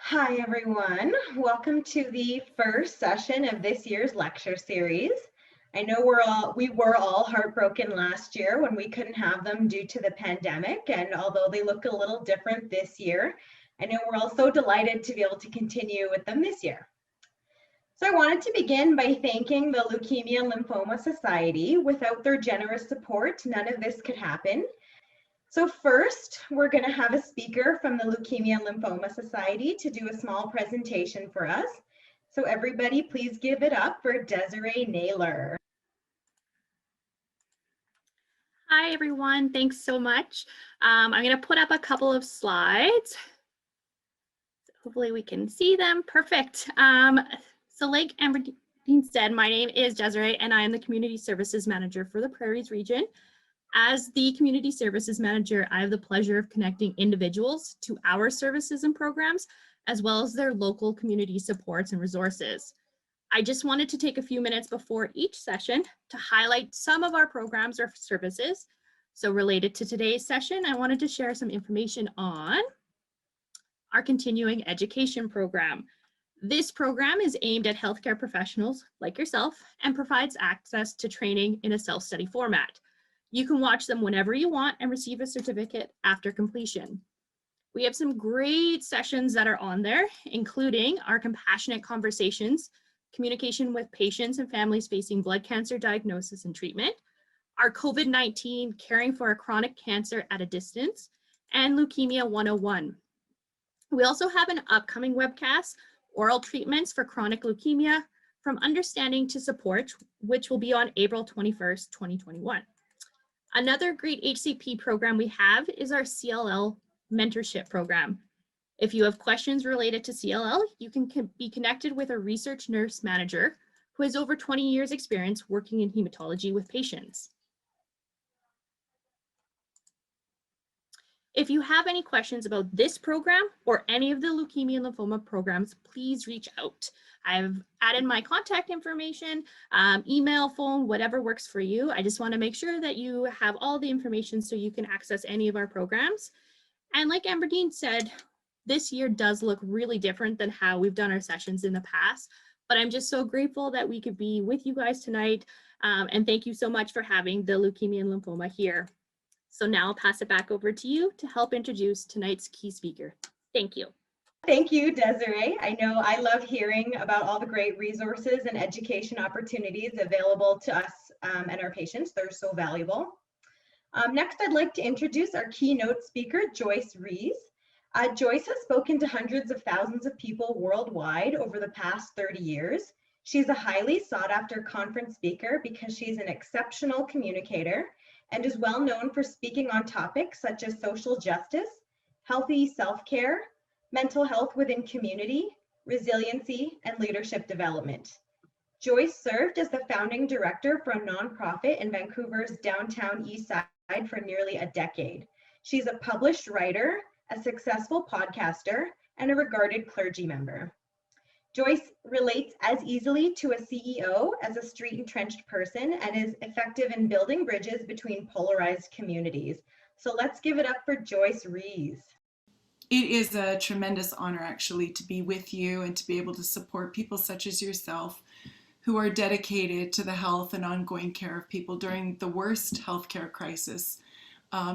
Hi, everyone. Welcome to the first session of this year's lecture series. I know we were all heartbroken last year when we couldn't have them due to the pandemic, and although they look a little different this year, I know we're also delighted to be able to continue with them this year. So I wanted to begin by thanking the Leukemia and Lymphoma Society. Without their generous support, none of this could happen. So first, we're going to have a speaker from the Leukemia and Lymphoma Society to do a small presentation for us. So everybody, please give it up for Desiree Naylor. Hi, everyone. Thanks so much. I'm going to put up a couple of slides. Hopefully we can see them. Perfect. So like Amber said, my name is Desiree, and I am the Community Services Manager for the Prairies region. As the Community Services Manager, I have the pleasure of connecting individuals to our services and programs, as well as their local community supports and resources. I just wanted to take a few minutes before each session to highlight some of our programs or services. So related to today's session, I wanted to share some information on our continuing education program. This program is aimed at healthcare professionals like yourself and provides access to training in a self-study format. You can watch them whenever you want and receive a certificate after completion. We have some great sessions that are on there, including our compassionate conversations, communication with patients and families facing blood cancer diagnosis and treatment, our COVID-19 caring for a chronic cancer at a distance, and Leukemia 101. We also have an upcoming webcast, Oral Treatments for Chronic Leukemia, From Understanding to Support, which will be on April 21st, 2021. Another great HCP program we have is our CLL mentorship program. If you have questions related to CLL, you can be connected with a research nurse manager who has over 20 years experience working in hematology with patients. If you have any questions about this program or any of the leukemia and lymphoma programs, please reach out. I've added my contact information, email, phone, whatever works for you. I just want to make sure that you have all the information so you can access any of our programs. And like Amberdeen said, this year does look really different than how we've done our sessions in the past, but I'm just so grateful that we could be with you guys tonight. And thank you so much for having the leukemia and lymphoma here. So now I'll pass it back over to you to help introduce tonight's key speaker. Thank you. Thank you, Desiree. I know I love hearing about all the great resources and education opportunities available to us and our patients. They're so valuable. Next, I'd like to introduce our keynote speaker, Joyce Rees. Joyce has spoken to hundreds of thousands of people worldwide over the past 30 years. She's a highly sought after conference speaker because she's an exceptional communicator and is well known for speaking on topics such as social justice, healthy self-care, mental health within community, resiliency, and leadership development. Joyce served as the founding director for a nonprofit in Vancouver's downtown east side for nearly a decade. She's a published writer, a successful podcaster, and a regarded clergy member. Joyce relates as easily to a CEO as a street-entrenched person and is effective in building bridges between polarized communities. So let's give it up for Joyce Rees. It is a tremendous honor actually to be with you and to be able to support people such as yourself who are dedicated to the health and ongoing care of people during the worst healthcare crisis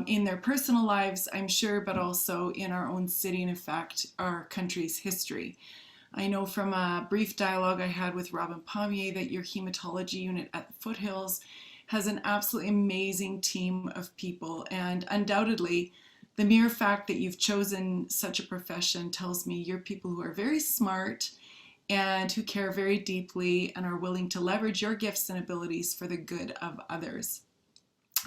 in their personal lives, I'm sure, but also in our own city and in fact our country's history. I know from a brief dialogue I had with Robin Pommier that your hematology unit at the Foothills has an absolutely amazing team of people, and undoubtedly the mere fact that you've chosen such a profession tells me you're people who are very smart and who care very deeply and are willing to leverage your gifts and abilities for the good of others.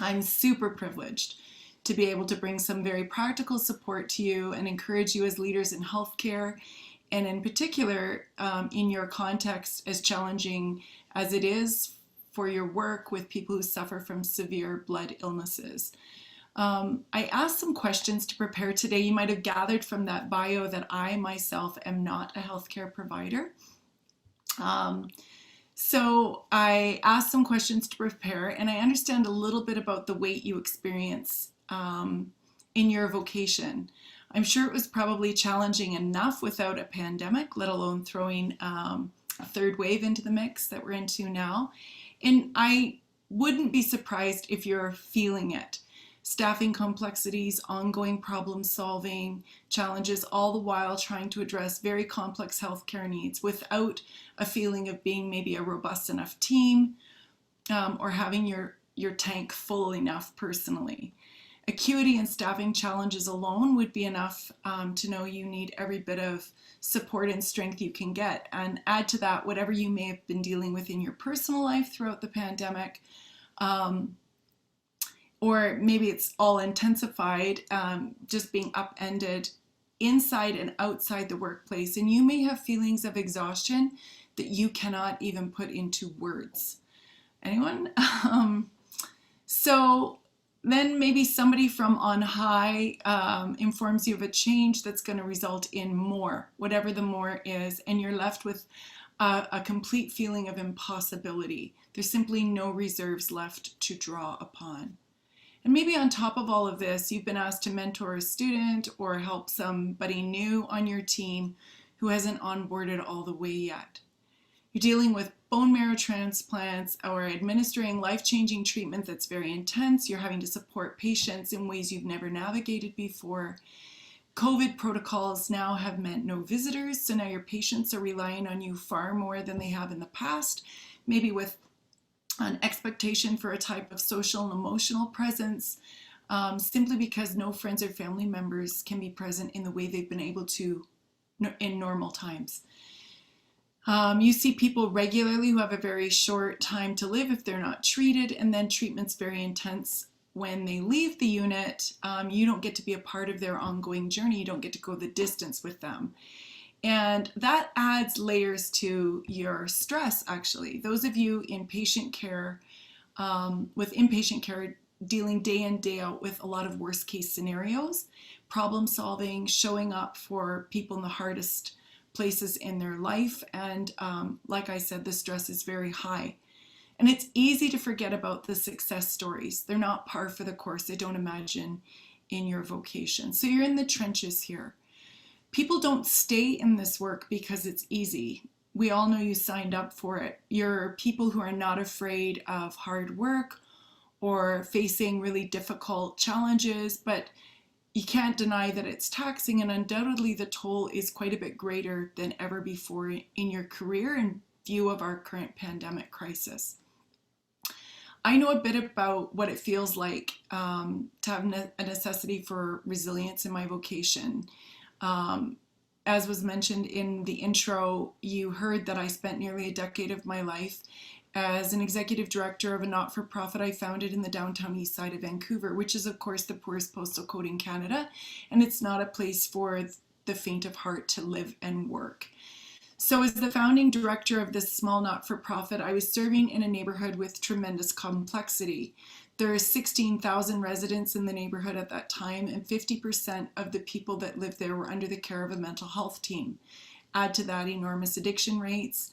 I'm super privileged to be able to bring some very practical support to you and encourage you as leaders in healthcare, and in particular in your context, as challenging as it is for your work with people who suffer from severe blood illnesses. I asked some questions to prepare today. You might have gathered from that bio that I myself am not a healthcare provider. So I asked some questions to prepare, and I understand a little bit about the weight you experience in your vocation. I'm sure it was probably challenging enough without a pandemic, let alone throwing a third wave into the mix that we're into now. And I wouldn't be surprised if you're feeling it. Staffing complexities, ongoing problem solving challenges, all the while trying to address very complex healthcare needs without a feeling of being maybe a robust enough team or having your tank full enough personally. Acuity and staffing challenges alone would be enough to know you need every bit of support and strength you can get. And add to that whatever you may have been dealing with in your personal life throughout the pandemic, or maybe it's all intensified, just being upended inside and outside the workplace. And you may have feelings of exhaustion that you cannot even put into words. Anyone? So then maybe somebody from on high informs you of a change that's going to result in more, whatever the more is, and you're left with a complete feeling of impossibility. There's simply no reserves left to draw upon. And maybe on top of all of this, you've been asked to mentor a student or help somebody new on your team who hasn't onboarded all the way yet. You're dealing with bone marrow transplants or administering life-changing treatment that's very intense. You're having to support patients in ways you've never navigated before. COVID protocols now have meant no visitors, so now your patients are relying on you far more than they have in the past, maybe with an expectation for a type of social and emotional presence, simply because no friends or family members can be present in the way they've been able to in normal times. You see people regularly who have a very short time to live if they're not treated, and then treatment's very intense when they leave the unit. You don't get to be a part of their ongoing journey. You don't get to go the distance with them. And that adds layers to your stress, actually. Those of you in patient care, with inpatient care, dealing day in, day out with a lot of worst case scenarios, problem solving, showing up for people in the hardest places in their life. And like I said, the stress is very high. And it's easy to forget about the success stories. They're not par for the course. I don't imagine in your vocation. So you're in the trenches here. People don't stay in this work because it's easy. We all know you signed up for it. You're people who are not afraid of hard work or facing really difficult challenges, but you can't deny that it's taxing, and undoubtedly the toll is quite a bit greater than ever before in your career in view of our current pandemic crisis. I know a bit about what it feels like to have a necessity for resilience in my vocation. As was mentioned in the intro, you heard that I spent nearly a decade of my life as an executive director of a not-for-profit I founded in the downtown east side of Vancouver, which is of course the poorest postal code in Canada, and it's not a place for the faint of heart to live and work. So as the founding director of this small not-for-profit, I was serving in a neighborhood with tremendous complexity. There are 16,000 residents in the neighborhood at that time, and 50% of the people that lived there were under the care of a mental health team. Add to that enormous addiction rates,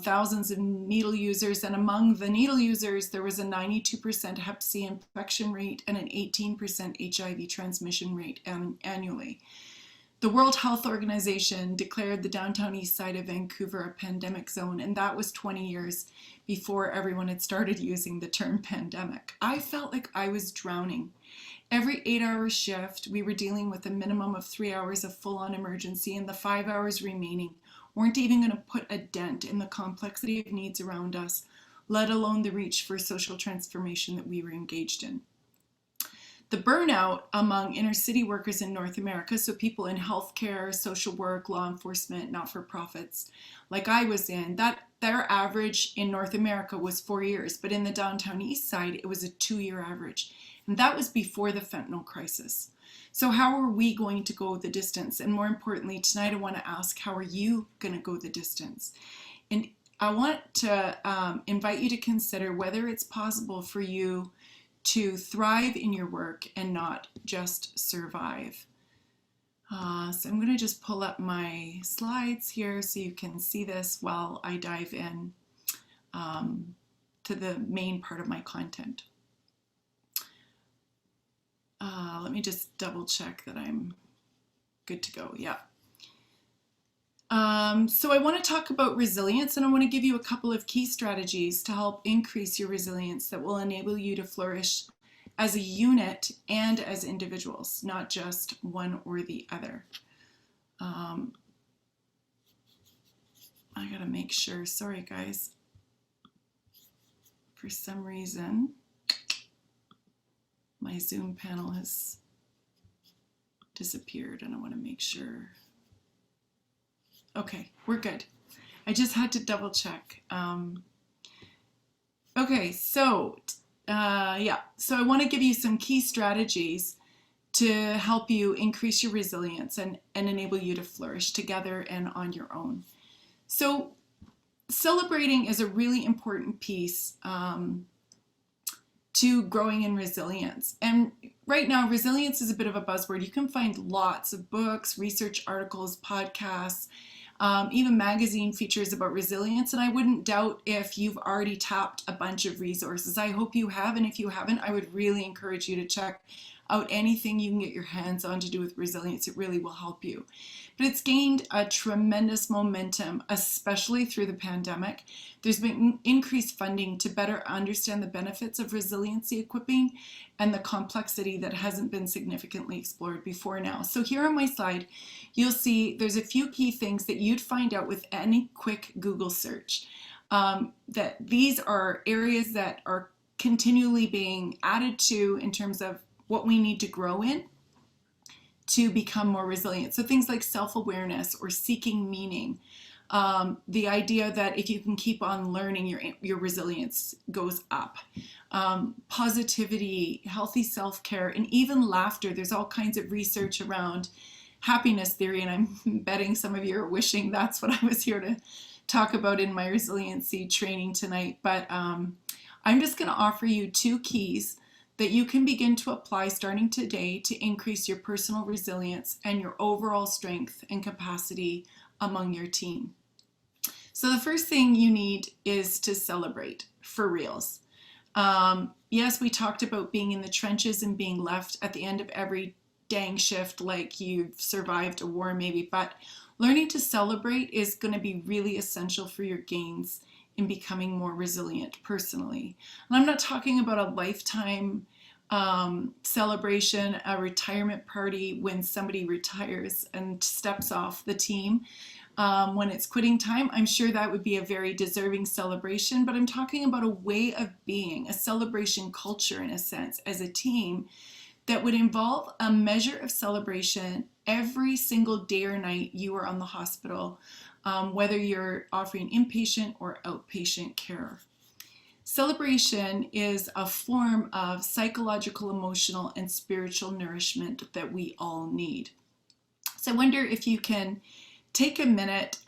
thousands of needle users, and among the needle users, there was a 92% Hep C infection rate and an 18% HIV transmission rate annually. The World Health Organization declared the downtown east side of Vancouver a pandemic zone, and that was 20 years before everyone had started using the term pandemic. I felt like I was drowning. Every 8-hour shift, we were dealing with a minimum of 3 hours of full-on emergency, and the 5 hours remaining weren't even going to put a dent in the complexity of needs around us, let alone the reach for social transformation that we were engaged in. The burnout among inner city workers in North America, so people in healthcare, social work, law enforcement, not-for-profits, like I was in, that their average in North America was 4 years, but in the downtown east side, it was a 2-year average. And that was before the fentanyl crisis. So how are we going to go the distance? And more importantly, tonight I want to ask, how are you going to go the distance? And I want to invite you to consider whether it's possible for you to thrive in your work and not just survive. So I'm going to just pull up my slides here so you can see this while I dive in to the main part of my content. Let me just double check that I'm Good to go, yeah. So I want to talk about resilience, and I want to give you a couple of key strategies to help increase your resilience that will enable you to flourish as a unit and as individuals, not just one or the other. I gotta make sure, sorry guys, for some reason my Zoom panel has disappeared and I want to make sure. Okay, we're good. I just had to double check. Okay, so yeah, so I want to give you some key strategies to help you increase your resilience and enable you to flourish together and on your own. So celebrating is a really important piece to growing in resilience. And right now, resilience is a bit of a buzzword. You can find lots of books, research articles, podcasts, even magazine features about resilience. And I wouldn't doubt if you've already tapped a bunch of resources. I hope you have. And if you haven't, I would really encourage you to check out anything you can get your hands on to do with resilience. It really will help you. But it's gained a tremendous momentum, especially through the pandemic. There's been increased funding to better understand the benefits of resiliency equipping and the complexity that hasn't been significantly explored before now. So here on my slide, you'll see there's a few key things that you'd find out with any quick Google search. That these are areas that are continually being added to in terms of what we need to grow in to become more resilient. So things like self-awareness or seeking meaning. The idea that if you can keep on learning, your resilience goes up. Positivity, healthy self-care, and even laughter. There's all kinds of research around happiness theory, and I'm betting some of you are wishing that's what I was here to talk about in my resiliency training tonight. But I'm just going to offer you two keys that you can begin to apply starting today to increase your personal resilience and your overall strength and capacity among your team. So the first thing you need is to celebrate for reals. Yes, we talked about being in the trenches and being left at the end of every dang shift like you've survived a war maybe, but learning to celebrate is going to be really essential for your gains in becoming more resilient personally. And I'm not talking about a lifetime celebration, a retirement party when somebody retires and steps off the team. When it's quitting time, I'm sure that would be a very deserving celebration, but I'm talking about a way of being, a celebration culture in a sense, as a team that would involve a measure of celebration every single day or night you are on the hospital, whether you're offering inpatient or outpatient care. Celebration is a form of psychological, emotional, and spiritual nourishment that we all need. So I wonder if you can take a minute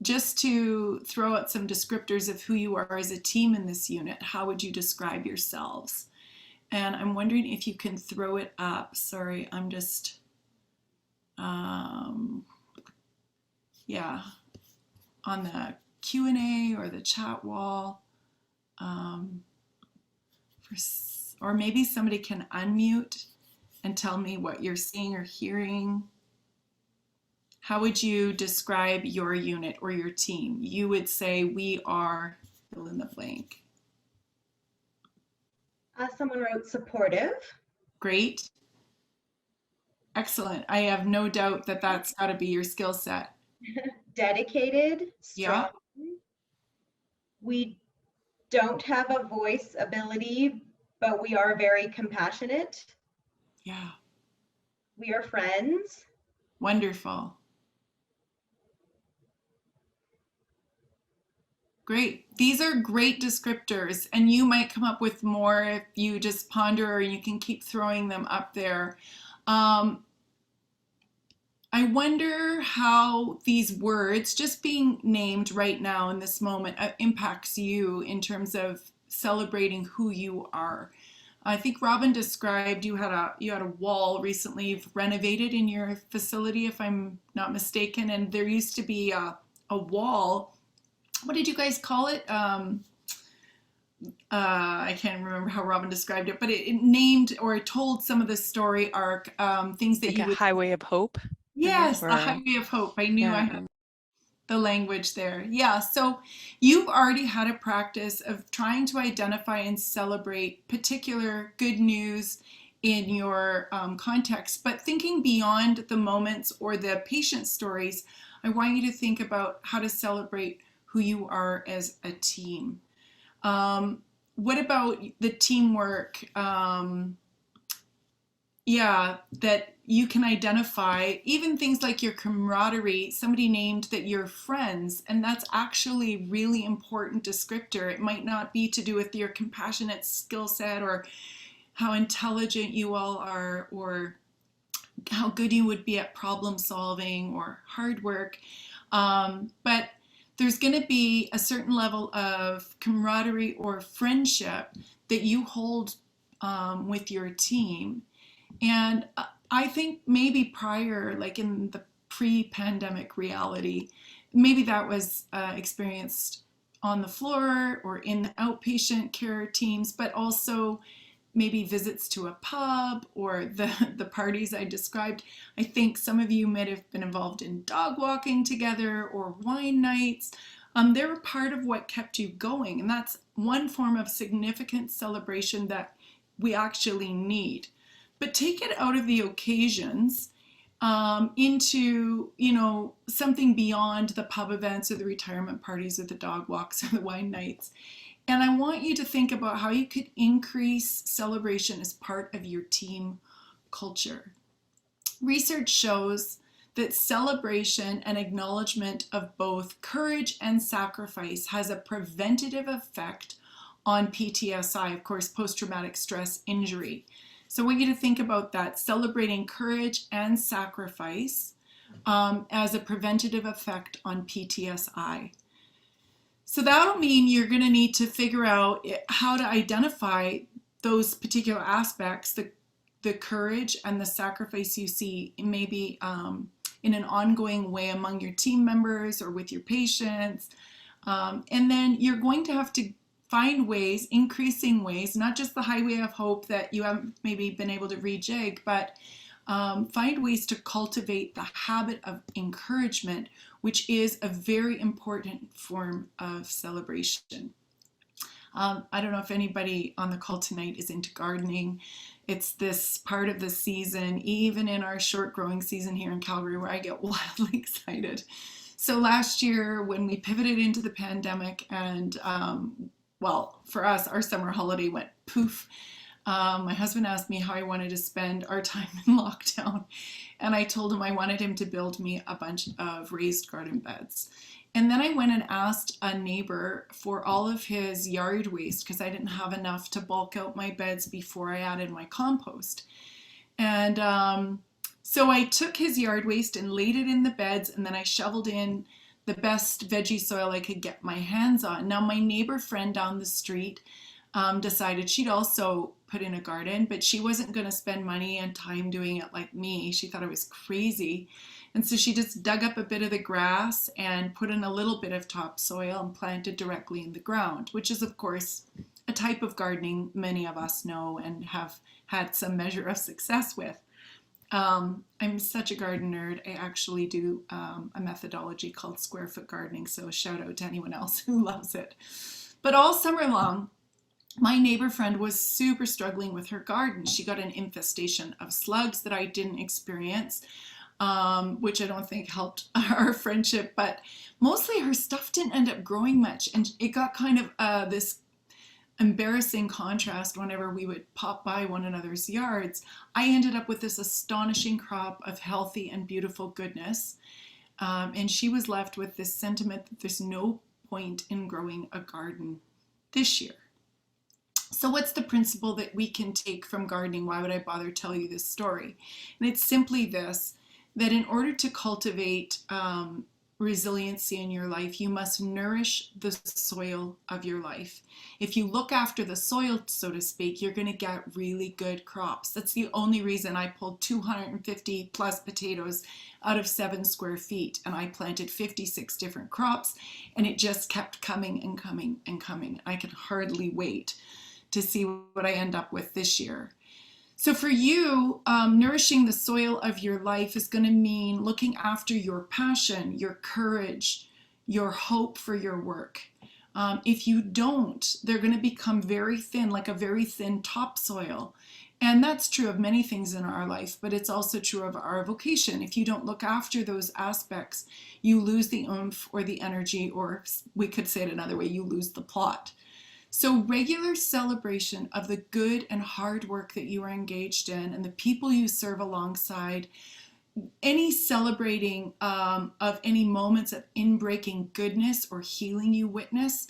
just to throw out some descriptors of who you are as a team in this unit. How would you describe yourselves? And I'm wondering if you can throw it up. Sorry, I'm just, yeah, on the Q&A or the chat wall. Or maybe somebody can unmute and tell me what you're seeing or hearing. How would you describe your unit or your team? You would say we are, fill in the blank. Someone wrote supportive. Great. Excellent. I have no doubt that that's got to be your skill set. Dedicated, strong. Yeah. We don't have a voice ability, but we are very compassionate. Yeah. We are friends. Wonderful. Great. These are great descriptors, and you might come up with more if you just ponder, or you can keep throwing them up there. I wonder how these words, just being named right now in this moment, impacts you in terms of celebrating who you are. I think Robin described you had a wall recently you've renovated in your facility, if I'm not mistaken, and there used to be a wall. What did you guys call it? I can't remember how Robin described it, but it named or told some of the story arc, things that Like you a would. highway of hope. Yes, the Or, highway of hope. I knew I yeah. had the language there. Yeah, so you've already had a practice of trying to identify and celebrate particular good news in your context, but thinking beyond the moments or the patient stories, I want you to think about how to celebrate who you are as a team. What about the teamwork? Yeah, that you can identify, even things like your camaraderie. Somebody named that you're friends, and that's actually a really important descriptor. It might not be to do with your compassionate skill set or how intelligent you all are or how good you would be at problem solving or hard work. But there's going to be a certain level of camaraderie or friendship that you hold with your team. And I think maybe prior, like in the pre-pandemic reality, maybe that was experienced on the floor or in the outpatient care teams, but also maybe visits to a pub or the parties I described. I think some of you might have been involved in dog walking together or wine nights. They were part of what kept you going, and that's one form of significant celebration that we actually need. But take it out of the occasions into, something beyond the pub events or the retirement parties or the dog walks or the wine nights. And I want you to think about how you could increase celebration as part of your team culture. Research shows that celebration and acknowledgement of both courage and sacrifice has a preventative effect on PTSI, of course, post-traumatic stress injury. So I want you to think about that, celebrating courage and sacrifice as a preventative effect on PTSI. So that'll mean you're going to need to figure out how to identify those particular aspects, the courage and the sacrifice you see maybe in an ongoing way among your team members or with your patients. And then you're going to have to find ways, increasing ways, not just the highway of hope that you haven't maybe been able to rejig, but find ways to cultivate the habit of encouragement, which is a very important form of celebration. I don't know if anybody on the call tonight is into gardening. It's this part of the season, even in our short growing season here in Calgary, where I get wildly excited. So last year when we pivoted into the pandemic and well, for us, our summer holiday went poof. My husband asked me how I wanted to spend our time in lockdown, and I told him I wanted him to build me a bunch of raised garden beds. And then I went and asked a neighbor for all of his yard waste because I didn't have enough to bulk out my beds before I added my compost. And so I took his yard waste and laid it in the beds, and then I shoveled in the best veggie soil I could get my hands on. Now, my neighbor friend down the street decided she'd also put in a garden, but she wasn't going to spend money and time doing it like me. She thought I was crazy. And so she just dug up a bit of the grass and put in a little bit of topsoil and planted directly in the ground, which is, of course, a type of gardening many of us know and have had some measure of success with. I'm such a garden nerd. I actually do a methodology called square foot gardening, so shout out to anyone else who loves it. But all summer long, my neighbor friend was super struggling with her garden. She got an infestation of slugs that I didn't experience, which I don't think helped our friendship, but mostly her stuff didn't end up growing much, and it got kind of this embarrassing contrast. Whenever we would pop by one another's yards, I ended up with this astonishing crop of healthy and beautiful goodness, and she was left with this sentiment that there's no point in growing a garden this year. So what's the principle that we can take from gardening? Why would I bother tell you this story? And it's simply this, that in order to cultivate resiliency in your life, you must nourish the soil of your life. If you look after the soil, so to speak, you're going to get really good crops. That's the only reason I pulled 250 plus potatoes out of 7 square feet, and I planted 56 different crops, and it just kept coming and coming and coming. I can hardly wait to see what I end up with this year. So for you, nourishing the soil of your life is going to mean looking after your passion, your courage, your hope for your work. If you don't, they're going to become very thin, like a very thin topsoil. And that's true of many things in our life, but it's also true of our vocation. If you don't look after those aspects, you lose the oomph or the energy, or we could say it another way, you lose the plot. So regular celebration of the good and hard work that you are engaged in and the people you serve alongside, any celebrating of any moments of inbreaking goodness or healing you witness,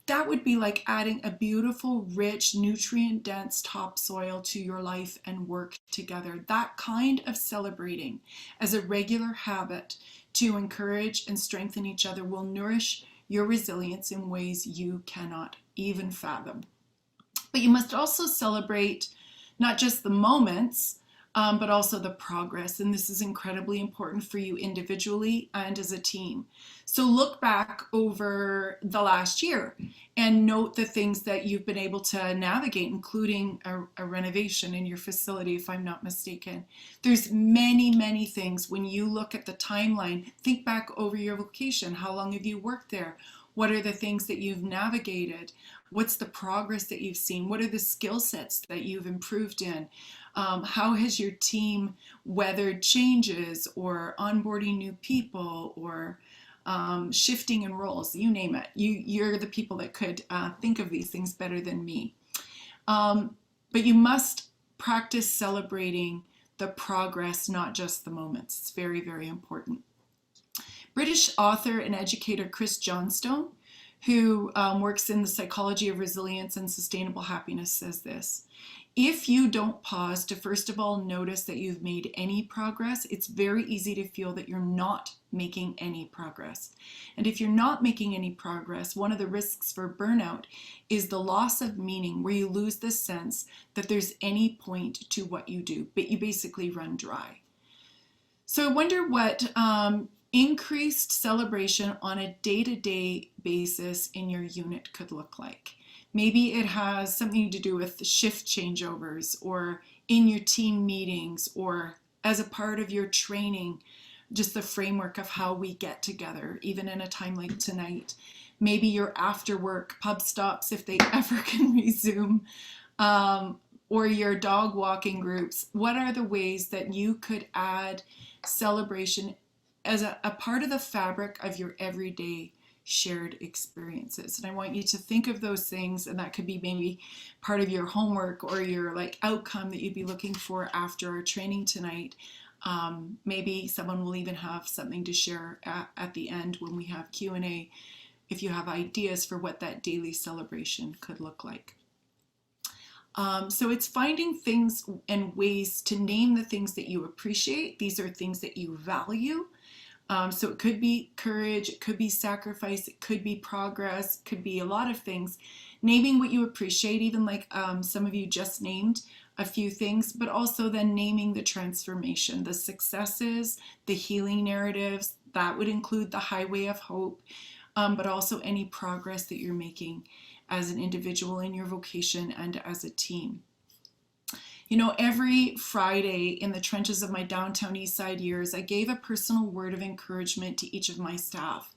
that would be like adding a beautiful, rich, nutrient-dense topsoil to your life and work together. That kind of celebrating as a regular habit to encourage and strengthen each other will nourish your resilience in ways you cannot even fathom. But you must also celebrate not just the moments, but also the progress. And this is incredibly important for you individually and as a team. So look back over the last year and note the things that you've been able to navigate, including a renovation in your facility, if I'm not mistaken. There's many, many things. When you look at the timeline, think back over your vocation. How long have you worked there? What are the things that you've navigated? What's the progress that you've seen? What are the skill sets that you've improved in? How has your team weathered changes or onboarding new people or shifting in roles? You name it. You're the people that could think of these things better than me. But you must practice celebrating the progress, not just the moments. It's very, very important. British author and educator Chris Johnstone, who works in the psychology of resilience and sustainable happiness, says this: if you don't pause to first of all notice that you've made any progress, it's very easy to feel that you're not making any progress. And if you're not making any progress, one of the risks for burnout is the loss of meaning, where you lose the sense that there's any point to what you do, but you basically run dry. So I wonder what increased celebration on a day-to-day basis in your unit could look like. Maybe it has something to do with shift changeovers, or in your team meetings, or as a part of your training, just the framework of how we get together, even in a time like tonight. Maybe your after work pub stops, if they ever can resume, or your dog walking groups. What are the ways that you could add celebration as a part of the fabric of your everyday shared experiences? And I want you to think of those things, and that could be maybe part of your homework or your outcome that you'd be looking for after our training tonight. Maybe someone will even have something to share at the end when we have Q&A, if you have ideas for what that daily celebration could look like. So it's finding things and ways to name the things that you appreciate. These are things that you value. So it could be courage, it could be sacrifice, it could be progress, it could be a lot of things. Naming what you appreciate, even like some of you just named a few things, but also then naming the transformation, the successes, the healing narratives. That would include the highway of hope, but also any progress that you're making as an individual in your vocation and as a team. You know, every Friday in the trenches of my downtown East Side years, I gave a personal word of encouragement to each of my staff.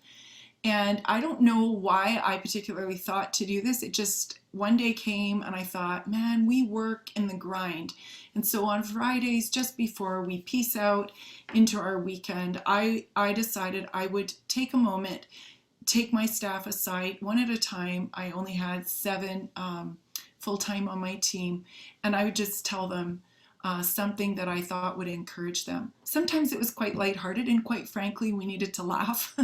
And I don't know why I particularly thought to do this. It just one day came and I thought, man, we work in the grind. And so on Fridays, just before we peace out into our weekend, I decided I would take a moment, take my staff aside one at a time. I only had 7 full-time on my team, and I would just tell them something that I thought would encourage them. Sometimes it was quite lighthearted, and quite frankly, we needed to laugh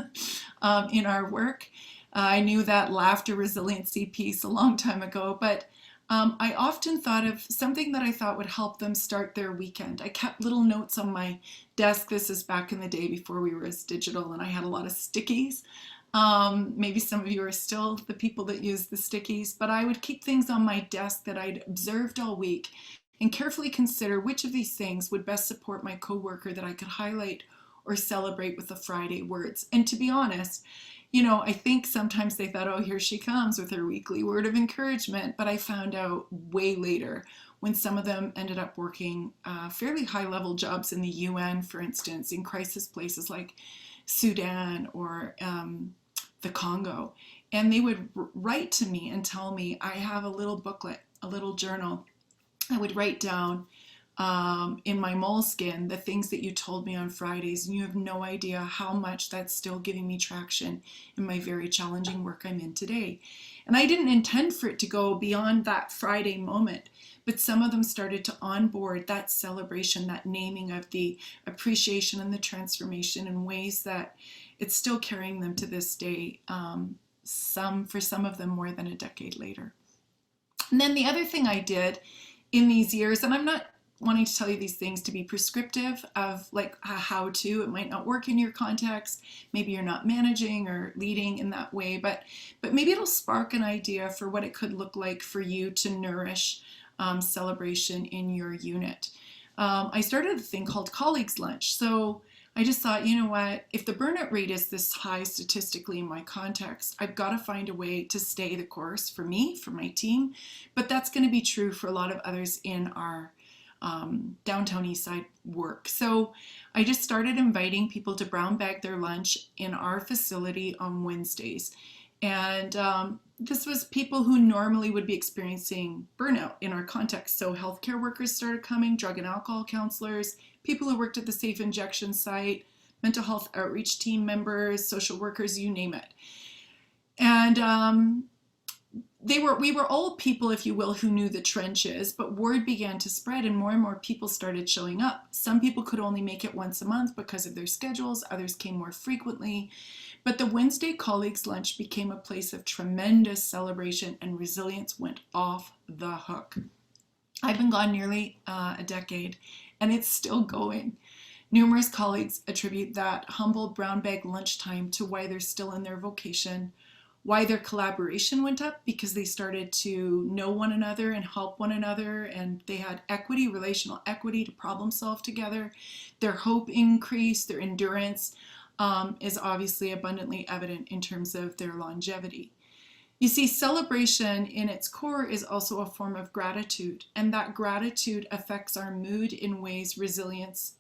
in our work. I knew that laughter resiliency piece a long time ago, but I often thought of something that I thought would help them start their weekend. I kept little notes on my desk. This is back in the day before we were as digital, and I had a lot of stickies. Maybe some of you are still the people that use the stickies, but I would keep things on my desk that I'd observed all week and carefully consider which of these things would best support my coworker that I could highlight or celebrate with the Friday words. And to be honest, I think sometimes they thought, oh, here she comes with her weekly word of encouragement. But I found out way later when some of them ended up working fairly high-level jobs in the UN, for instance, in crisis places like Sudan or the Congo. And they would write to me and tell me, I have a little booklet, a little journal. I would write down in my moleskin the things that you told me on Fridays, and you have no idea how much that's still giving me traction in my very challenging work I'm in today. And I didn't intend for it to go beyond that Friday moment, but some of them started to onboard that celebration, that naming of the appreciation and the transformation in ways that it's still carrying them to this day, for some of them more than a decade later. And then the other thing I did in these years, and I'm not wanting to tell you these things to be prescriptive of like a how-to. It might not work in your context. Maybe you're not managing or leading in that way, but maybe it'll spark an idea for what it could look like for you to nourish celebration in your unit. I started a thing called Colleagues Lunch. So I just thought, you know what, if the burnout rate is this high statistically in my context, I've got to find a way to stay the course for me, for my team, but that's going to be true for a lot of others in our downtown east side work. So I just started inviting people to brown bag their lunch in our facility on Wednesdays. And this was people who normally would be experiencing burnout in our context. So healthcare workers started coming, drug and alcohol counselors, people who worked at the safe injection site, mental health outreach team members, social workers, you name it. And we were all people, if you will, who knew the trenches, but word began to spread and more people started showing up. Some people could only make it once a month because of their schedules. Others came more frequently. But the Wednesday Colleagues Lunch became a place of tremendous celebration, and resilience went off the hook. I've been gone nearly a decade, and it's still going. Numerous colleagues attribute that humble brown bag lunchtime to why they're still in their vocation, why their collaboration went up, because they started to know one another and help one another, and they had equity, relational equity to problem solve together. Their hope increased, their endurance is obviously abundantly evident in terms of their longevity. You see, celebration in its core is also a form of gratitude, and that gratitude affects our mood in ways resilience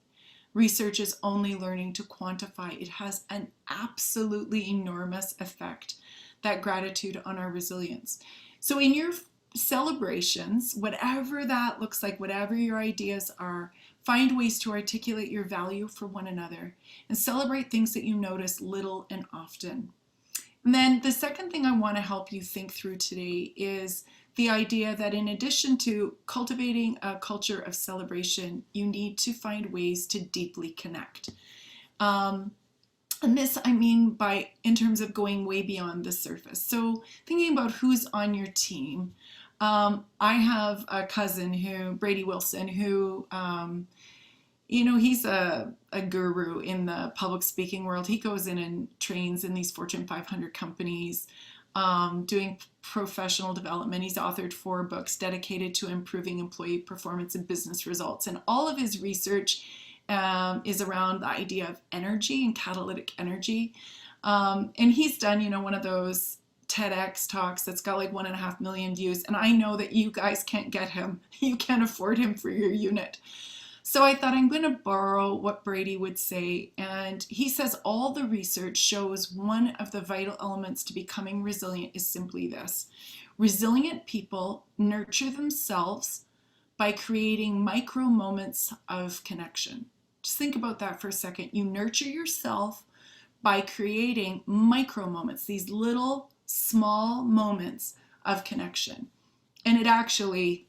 research is only learning to quantify. It has an absolutely enormous effect, that gratitude, on our resilience. So in your celebrations, whatever that looks like, whatever your ideas are, find ways to articulate your value for one another and celebrate things that you notice little and often. And then the second thing I want to help you think through today is the idea that in addition to cultivating a culture of celebration, you need to find ways to deeply connect. And this I mean by in terms of going way beyond the surface. So thinking about who's on your team. I have a cousin Brady Wilson, who he's a guru in the public speaking world. He goes in and trains in these Fortune 500 companies, doing professional development. He's authored 4 books dedicated to improving employee performance and business results. And all of his research is around the idea of energy and catalytic energy. And he's done, one of those TEDx talks that's got like 1.5 million views. And I know that you guys can't get him. You can't afford him for your unit. So I thought I'm going to borrow what Brady would say. And he says all the research shows one of the vital elements to becoming resilient is simply this. Resilient people nurture themselves by creating micro moments of connection. Just think about that for a second. You nurture yourself by creating micro moments, these little small moments of connection. And it actually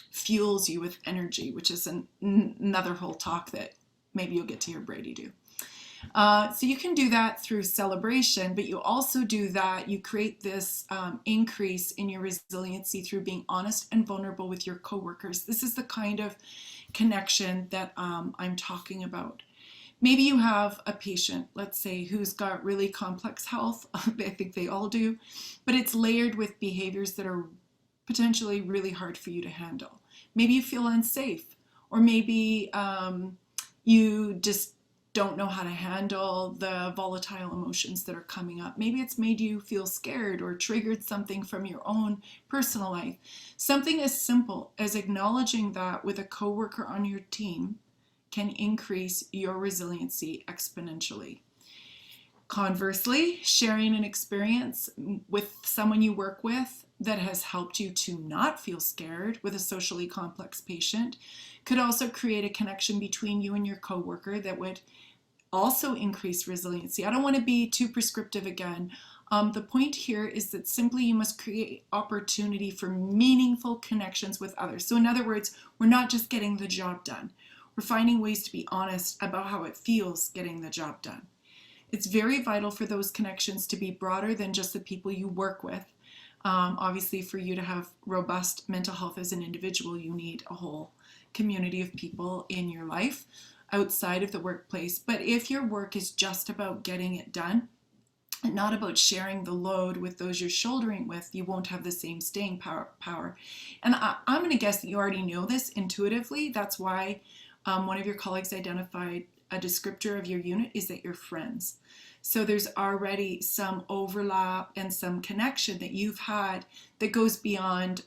fuels you with energy, which is another whole talk that maybe you'll get to hear Brady do. So you can do that through celebration, but you also do that, you create this increase in your resiliency through being honest and vulnerable with your coworkers. This is the kind of connection that I'm talking about. Maybe you have a patient, let's say, who's got really complex health. I think they all do, but it's layered with behaviors that are potentially really hard for you to handle. Maybe you feel unsafe, or maybe you just don't know how to handle the volatile emotions that are coming up. Maybe it's made you feel scared or triggered something from your own personal life. Something as simple as acknowledging that with a coworker on your team can increase your resiliency exponentially. Conversely, sharing an experience with someone you work with that has helped you to not feel scared with a socially complex patient could also create a connection between you and your coworker that would also increase resiliency. I don't want to be too prescriptive again. The point here is that simply you must create opportunity for meaningful connections with others. So in other words, we're not just getting the job done. We're finding ways to be honest about how it feels getting the job done. It's very vital for those connections to be broader than just the people you work with. Obviously, for you to have robust mental health as an individual, you need a whole community of people in your life outside of the workplace. But if your work is just about getting it done and not about sharing the load with those you're shouldering with, you won't have the same staying power. And I'm going to guess that you already know this intuitively. That's why one of your colleagues identified a descriptor of your unit is that you're friends. So there's already some overlap and some connection that you've had that goes beyond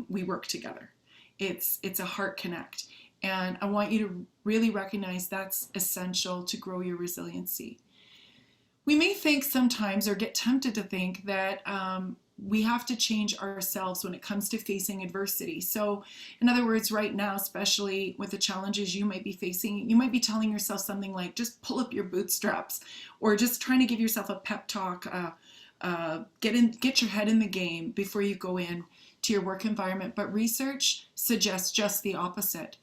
we work together. It's a heart connect. And I want you to really recognize that's essential to grow your resiliency. We may think sometimes, or get tempted to think, that we have to change ourselves when it comes to facing adversity. So in other words, right now, especially with the challenges you might be facing, you might be telling yourself something like, just pull up your bootstraps, or just trying to give yourself a pep talk, get your head in the game before you go in to your work environment. But research suggests just the opposite.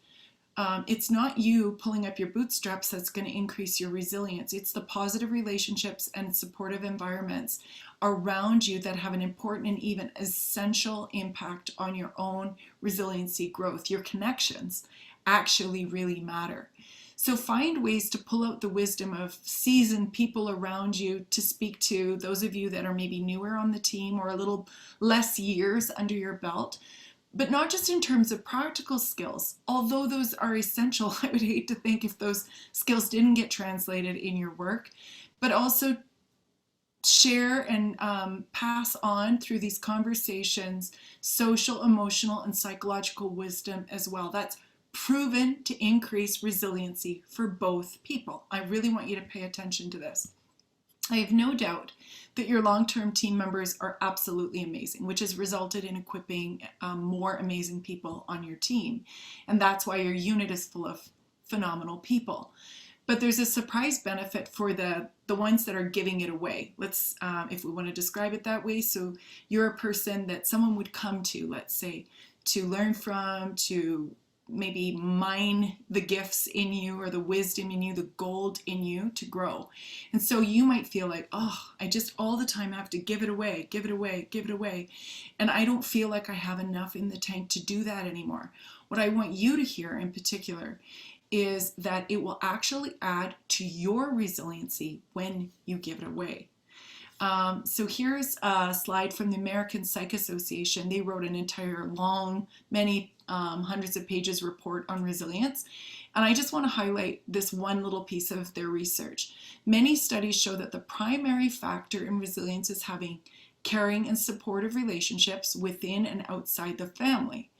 It's not you pulling up your bootstraps that's going to increase your resilience. It's the positive relationships and supportive environments around you that have an important and even essential impact on your own resiliency growth. Your connections actually really matter. So find ways to pull out the wisdom of seasoned people around you to speak to those of you that are maybe newer on the team or a little less years under your belt. But not just in terms of practical skills, although those are essential. I would hate to think if those skills didn't get translated in your work, but also share and pass on through these conversations social, emotional, and psychological wisdom as well. That's proven to increase resiliency for both people. I really want you to pay attention to this. I have no doubt that your long-term team members are absolutely amazing, which has resulted in equipping more amazing people on your team. And that's why your unit is full of phenomenal people. But there's a surprise benefit for the ones that are giving it away. Let's, if we want to describe it that way. So you're a person that someone would come to, let's say, to learn from, to maybe mine the gifts in you or the wisdom in you, the gold in you to grow. And so you might feel like, oh, I just all the time have to give it away, give it away, give it away. And I don't feel like I have enough in the tank to do that anymore. What I want you to hear in particular is that it will actually add to your resiliency when you give it away. So here's a slide from the American Psych Association. They wrote an entire long, many hundreds of pages report on resilience. And I just want to highlight this one little piece of their research. Many studies show that the primary factor in resilience is having caring and supportive relationships within and outside the family.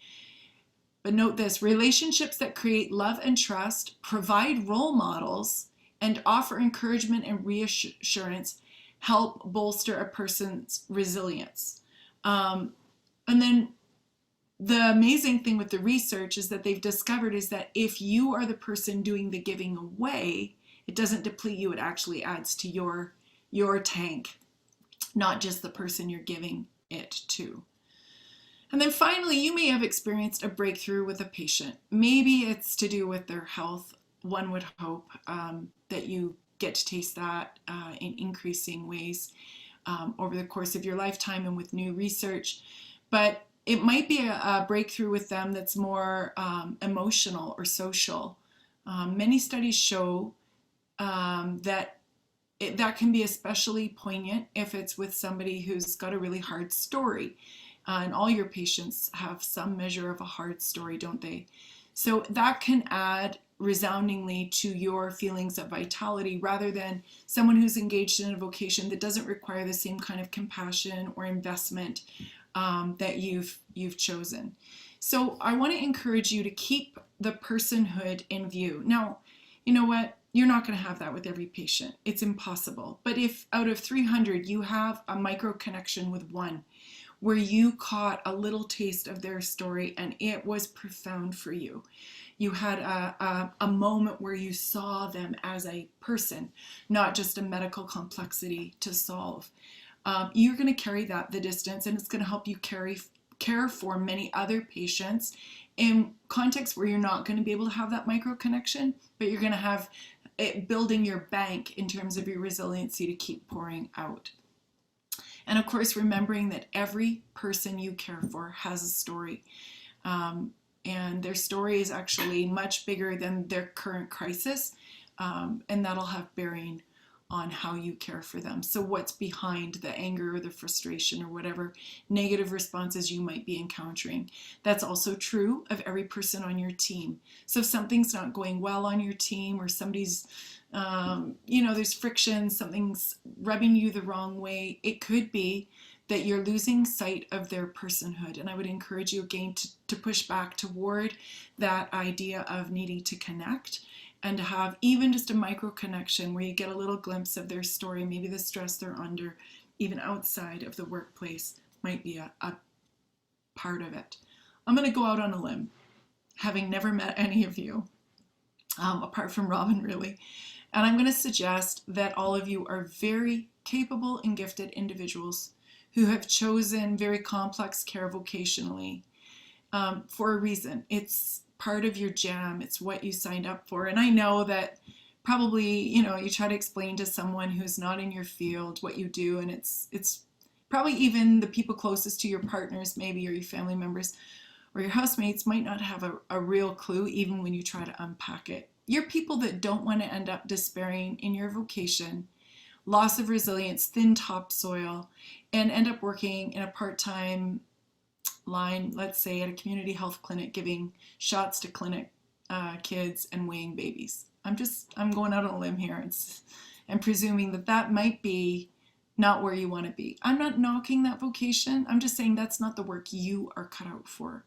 But note this, relationships that create love and trust, provide role models, and offer encouragement and reassurance help bolster a person's resilience. And then the amazing thing with the research is that they've discovered is that if you are the person doing the giving away, it doesn't deplete you, it actually adds to your tank, not just the person you're giving it to. And then finally, you may have experienced a breakthrough with a patient. Maybe it's to do with their health. One would hope that you get to taste that in increasing ways over the course of your lifetime and with new research. But it might be a breakthrough with them that's more emotional or social. Many studies show that that can be especially poignant if it's with somebody who's got a really hard story. And all your patients have some measure of a hard story, don't they? So that can add resoundingly to your feelings of vitality rather than someone who's engaged in a vocation that doesn't require the same kind of compassion or investment that you've chosen. So I want to encourage you to keep the personhood in view. Now, you know what? You're not going to have that with every patient. It's impossible. But if out of 300 you have a micro connection with one, where you caught a little taste of their story and it was profound for you. You had a moment where you saw them as a person, not just a medical complexity to solve. You're going to carry that the distance, and it's going to help you care for many other patients in contexts where you're not going to be able to have that micro connection, but you're going to have it building your bank in terms of your resiliency to keep pouring out. And of course, remembering that every person you care for has a story. And their story is actually much bigger than their current crisis. And that'll have bearing on how you care for them. So what's behind the anger or the frustration or whatever negative responses you might be encountering. That's also true of every person on your team. So if something's not going well on your team, or somebody's there's friction, something's rubbing you the wrong way, it could be that you're losing sight of their personhood. And I would encourage you again to push back toward that idea of needing to connect and to have even just a micro connection where you get a little glimpse of their story, maybe the stress they're under, even outside of the workplace might be a part of it. I'm going to go out on a limb, having never met any of you, apart from Robin really. And I'm going to suggest that all of you are very capable and gifted individuals who have chosen very complex care vocationally for a reason. It's part of your jam. It's what you signed up for. And I know that probably, you try to explain to someone who's not in your field what you do, and it's probably even the people closest to your partners, maybe, or your family members, or your housemates might not have a real clue even when you try to unpack it. You're people that don't want to end up despairing in your vocation, loss of resilience, thin topsoil, and end up working in a part-time line, let's say at a community health clinic, giving shots to clinic kids and weighing babies. I'm going out on a limb here and presuming that might be not where you want to be. I'm not knocking that vocation. I'm just saying that's not the work you are cut out for.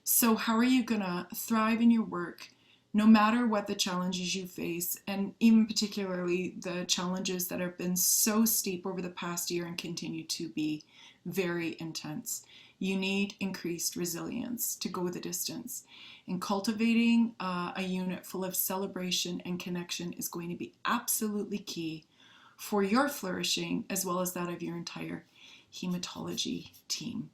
So how are you going to thrive in your work no matter what the challenges you face, and even particularly the challenges that have been so steep over the past year and continue to be very intense? You need increased resilience to go the distance. And cultivating a unit full of celebration and connection is going to be absolutely key for your flourishing as well as that of your entire hematology team.